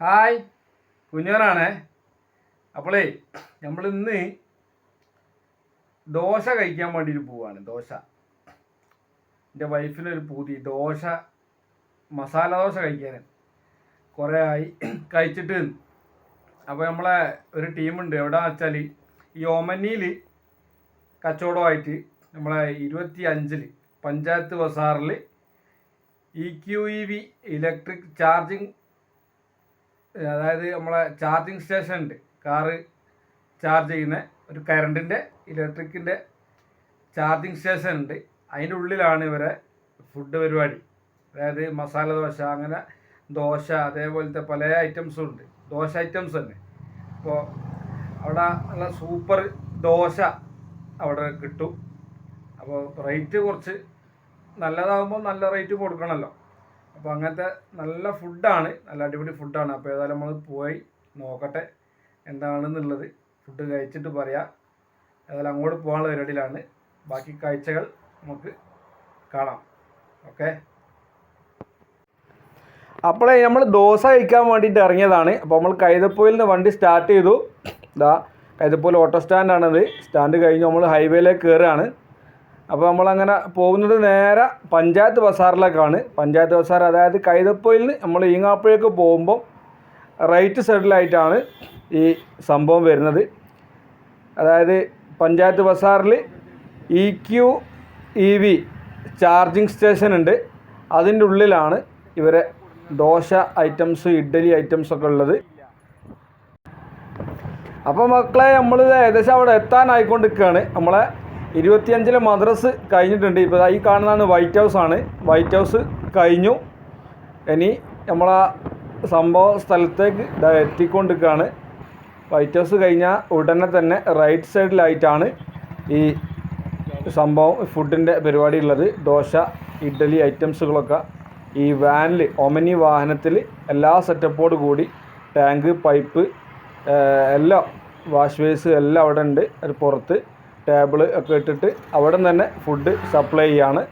Hi, കുഞ്ഞോനാണേ. അപ്പോളേ നമ്മളിന്ന് ദോശ കഴിക്കാൻ വേണ്ടിയിട്ട് പോവാണ്. ദോശ, എൻ്റെ വൈഫിനൊരു പൂതി ദോശ, മസാല ദോശ കഴിക്കാൻ കുറേ ആയി കഴിച്ചിട്ട്. അപ്പോൾ നമ്മളെ ഒരു ടീമുണ്ട്. എവിടെയാണെന്ന് വെച്ചാൽ ഈ ഒമനിയിൽ കച്ചവടമായിട്ട് നമ്മളെ 25 പഞ്ചായത്ത് ബസാറിൽ EQEV ഇലക്ട്രിക് ചാർജിങ്, അതായത് നമ്മളെ ചാർജിങ് സ്റ്റേഷൻ ഉണ്ട്. കാറ് ചാർജ് ചെയ്യുന്ന ഒരു കറണ്ടിൻ്റെ ഇലക്ട്രിക്കിൻ്റെ ചാർജിങ് സ്റ്റേഷൻ ഉണ്ട്. അതിൻ്റെ ഉള്ളിലാണ് ഇവരെ ഫുഡ് പരിപാടി. അതായത് മസാല ദോശ, അങ്ങനെ ദോശ, അതേപോലത്തെ പല ഐറ്റംസും ഉണ്ട്. ദോശ ഐറ്റംസ് തന്നെ. അപ്പോൾ അവിടെ നല്ല സൂപ്പർ ദോശ അവിടെ കിട്ടും. അപ്പോൾ റേറ്റ് കുറച്ച് നല്ലതാകുമ്പോൾ നല്ല റേറ്റ് കൊടുക്കണമല്ലോ. അപ്പോൾ അങ്ങനത്തെ നല്ല ഫുഡാണ്, നല്ല അടിപൊളി ഫുഡാണ്. അപ്പോൾ ഏതായാലും നമ്മൾ പോയി നോക്കട്ടെ എന്താണെന്നുള്ളത്. ഫുഡ് കഴിച്ചിട്ട് പറയാം. ഏതായാലും അങ്ങോട്ട് പോകാനുള്ള പരിപാടിയിലാണ്. ബാക്കി കാഴ്ചകൾ നമുക്ക് കാണാം. ഓക്കെ. അപ്പോഴേ നമ്മൾ ദോശ കഴിക്കാൻ വേണ്ടിയിട്ട് ഇറങ്ങിയതാണ്. അപ്പോൾ നമ്മൾ കൈതപ്പൊയിൽ നിന്ന് വണ്ടി സ്റ്റാർട്ട് ചെയ്തു. ഇതാ കൈതപ്പൊയിൽ ഓട്ടോ സ്റ്റാൻഡാണത്. സ്റ്റാൻഡ് കഴിഞ്ഞ് നമ്മൾ ഹൈവേയിലേക്ക് കയറുകയാണ്. അപ്പോൾ നമ്മളങ്ങനെ പോകുന്നത് നേരെ പഞ്ചായത്ത് ബസാറിലേക്കാണ്. പഞ്ചായത്ത് ബസാർ, അതായത് കൈതപ്പൊയിൽ നിന്ന് നമ്മൾ ഈങ്ങാപ്പുഴയ്ക്ക് പോകുമ്പോൾ റൈറ്റ് സൈഡിലായിട്ടാണ് ഈ സംഭവം വരുന്നത്. അതായത് പഞ്ചായത്ത് ബസാറിൽ EQEV ചാർജിങ് സ്റ്റേഷൻ ഉണ്ട്. അതിൻ്റെ ഉള്ളിലാണ് ഇവരെ ദോശ ഐറ്റംസ്, ഇഡ്ഡലി ഐറ്റംസൊക്കെ ഉള്ളത്. അപ്പോൾ മക്കളെ, നമ്മൾ ഏകദേശം അവിടെ എത്താനായിക്കൊണ്ടിരിക്കുകയാണ്. നമ്മളെ 25 മദ്രസ് കഴിഞ്ഞിട്ടുണ്ട്. ഇപ്പോൾ ഈ കാണുന്നതാണ് വൈറ്റ് ഹൗസ് ആണ്. വൈറ്റ് ഹൗസ് കഴിഞ്ഞു. ഇനി നമ്മളാ സംഭവ സ്ഥലത്തേക്ക് എത്തിക്കൊണ്ടിരിക്കുകയാണ്. വൈറ്റ് ഹൗസ് കഴിഞ്ഞാൽ ഉടനെ തന്നെ റൈറ്റ് സൈഡിലായിട്ടാണ് ഈ സംഭവം ഫുഡിൻ്റെ പരിപാടി ഉള്ളത്. ദോശ, ഇഡ്ഡലി ഐറ്റംസുകളൊക്കെ ഈ വാനിൽ, ഒമനി വാഹനത്തിൽ എല്ലാ സെറ്റപ്പോട് കൂടി ടാങ്ക്, പൈപ്പ് എല്ലാം, വാഷ് ബേസ് എല്ലാം അവിടെ ഉണ്ട്. അത് പുറത്ത് ടേബിൾ ഒക്കെ ഇട്ടിട്ട് അവിടെ തന്നെ ഫുഡ് സപ്ലൈ ചെയ്യാണ്.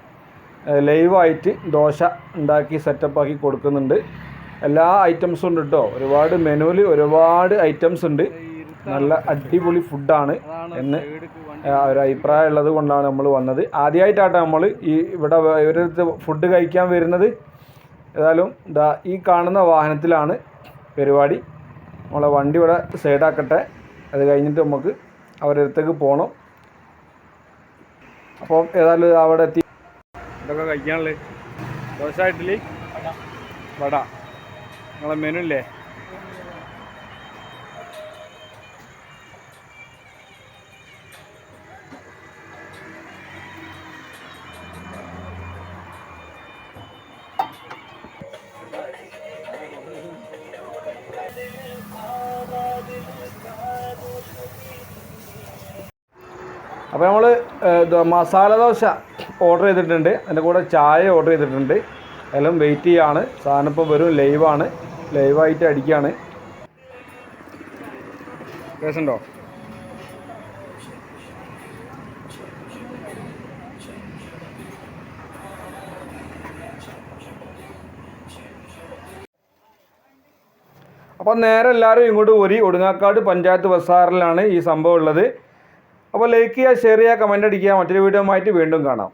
ലൈവായിട്ട് ദോശ ഉണ്ടാക്കി സെറ്റപ്പാക്കി കൊടുക്കുന്നുണ്ട്. എല്ലാ ഐറ്റംസും ഉണ്ട് കേട്ടോ. ഒരുപാട് മെനുവിൽ ഒരുപാട് ഐറ്റംസ് ഉണ്ട്. നല്ല അടിപൊളി ഫുഡാണ് എന്ന് ഒരു അഭിപ്രായം ഉള്ളത് കൊണ്ടാണ് നമ്മൾ വന്നത്. ആദ്യമായിട്ടാണ് നമ്മൾ ഇവിടെ ഇവരടുത്ത് ഫുഡ് കഴിക്കാൻ വരുന്നത്. ഏതായാലും ഇതാ ഈ കാണുന്ന വാഹനത്തിലാണ് പരിപാടി. നമ്മളെ വണ്ടി ഇവിടെ സൈഡാക്കട്ടെ. അത് കഴിഞ്ഞിട്ട് നമുക്ക് അവരുടെ അടുത്തേക്ക് പോകണം. അപ്പോൾ ഏതായാലും അവിടെ എത്തി. ഇതൊക്കെ കഴിക്കാനുള്ളത് ദോശ, ഇഡ്ഡലി, വട, നിങ്ങളെ മെനു ഇല്ലേ? അപ്പോൾ നമ്മൾ മസാല ദോശ ഓർഡർ ചെയ്തിട്ടുണ്ട്. അതിൻ്റെ കൂടെ ചായ ഓർഡർ ചെയ്തിട്ടുണ്ട്. എല്ലാം വെയിറ്റ് ചെയ്യാണ്. സാധനം ഇപ്പോൾ വരും. ലൈവായിട്ട് അടിക്കുകയാണ്. കേസുണ്ടോ? അപ്പോൾ നേരെ എല്ലാവരും ഇങ്ങോട്ട് പോരി. ഒടുങ്ങാക്കാട് പഞ്ചായത്ത് ബസാറിലാണ് ഈ സംഭവം ഉള്ളത്. അപ്പോൾ ലൈക്ക് ചെയ്യുക, ഷെയർ ചെയ്യുക, കമൻ്റ് അടിക്കുക. മറ്റൊരു വീഡിയോ ആയിട്ട് വീണ്ടും കാണാം.